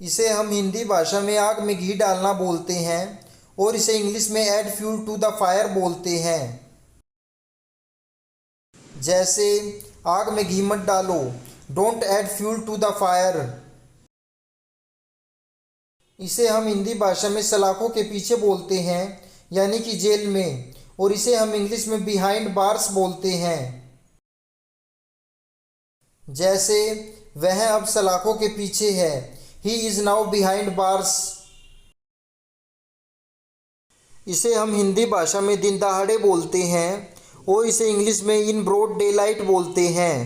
इसे हम हिंदी भाषा में आग में घी डालना बोलते हैं और इसे इंग्लिश में add fuel to the fire बोलते हैं। जैसे आग में घी मत डालो, don't add fuel to the fire. इसे हम हिंदी भाषा में सलाखों के पीछे बोलते हैं, यानी कि जेल में, और इसे हम इंग्लिश में बिहाइंड बार्स बोलते हैं। जैसे वह अब सलाखों के पीछे है, he is now behind bars. इसे हम हिंदी भाषा में दिन दहाड़े बोलते हैं और इसे इंग्लिश में इन ब्रॉड डे लाइट बोलते हैं।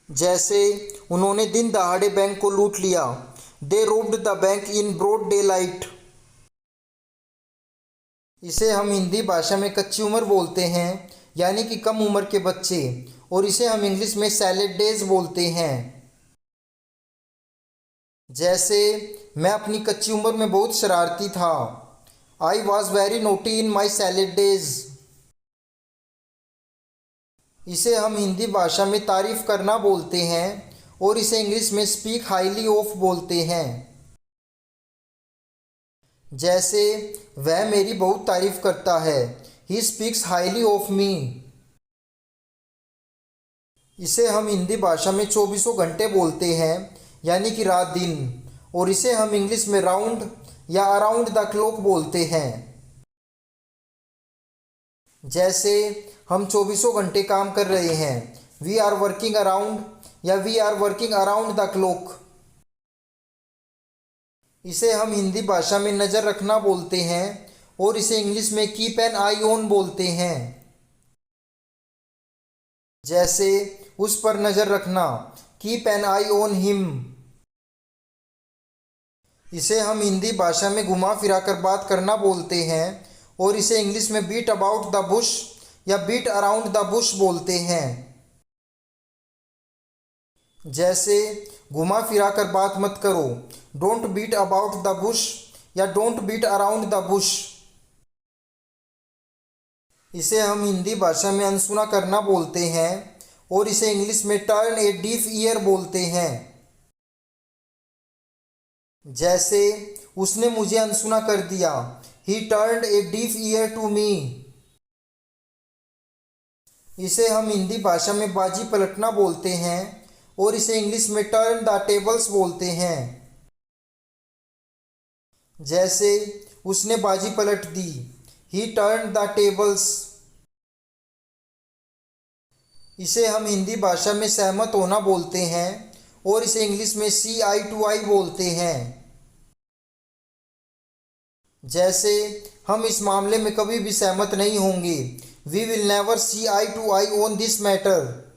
जैसे उन्होंने दिन दहाड़े बैंक को लूट लिया, they robbed the bank in broad daylight. इसे हम हिंदी भाषा में कच्ची उम्र बोलते हैं, यानी कि कम उम्र के बच्चे, और इसे हम इंग्लिश में सैलेड डेज बोलते हैं। जैसे मैं अपनी कच्ची उम्र में बहुत शरारती था, I was very naughty in my salad days. इसे हम हिंदी भाषा में तारीफ करना बोलते हैं और इसे इंग्लिश में स्पीक हाईली ऑफ बोलते हैं। जैसे वह मेरी बहुत तारीफ करता है, he speaks highly of me. इसे हम हिंदी भाषा में चौबीसों घंटे बोलते हैं, यानी कि रात दिन, और इसे हम इंग्लिश में राउंड या अराउंड द क्लॉक बोलते हैं। जैसे हम चौबीसों घंटे काम कर रहे हैं, वी आर वर्किंग अराउंड या we are working around the clock. इसे हम हिंदी भाषा में नज़र रखना बोलते हैं और इसे इंग्लिश में कीप एन आई ऑन बोलते हैं। जैसे उस पर नज़र रखना, keep an I on him. इसे हम हिंदी भाषा में घुमा फिरा कर बात करना बोलते हैं और इसे इंग्लिश में बीट अबाउट द बुश या बीट अराउंड द बुश बोलते हैं। जैसे घुमा फिरा कर बात मत करो, don't beat about the bush या don't beat around the bush. इसे हम हिंदी भाषा में अनसुना करना बोलते हैं और इसे इंग्लिश में टर्न ए डीफ ईयर बोलते हैं। जैसे उसने मुझे अनसुना कर दिया, he turned a deaf ear to me. इसे हम हिंदी भाषा में बाजी पलटना बोलते हैं और इसे इंग्लिश में टर्न द टेबल्स बोलते हैं। जैसे उसने बाजी पलट दी, ही टर्न्ड द टेबल्स। इसे हम हिंदी भाषा में सहमत होना बोलते हैं और इसे इंग्लिश में सी आई टू आई बोलते हैं। जैसे हम इस मामले में कभी भी सहमत नहीं होंगे, we will never see eye to eye on this matter.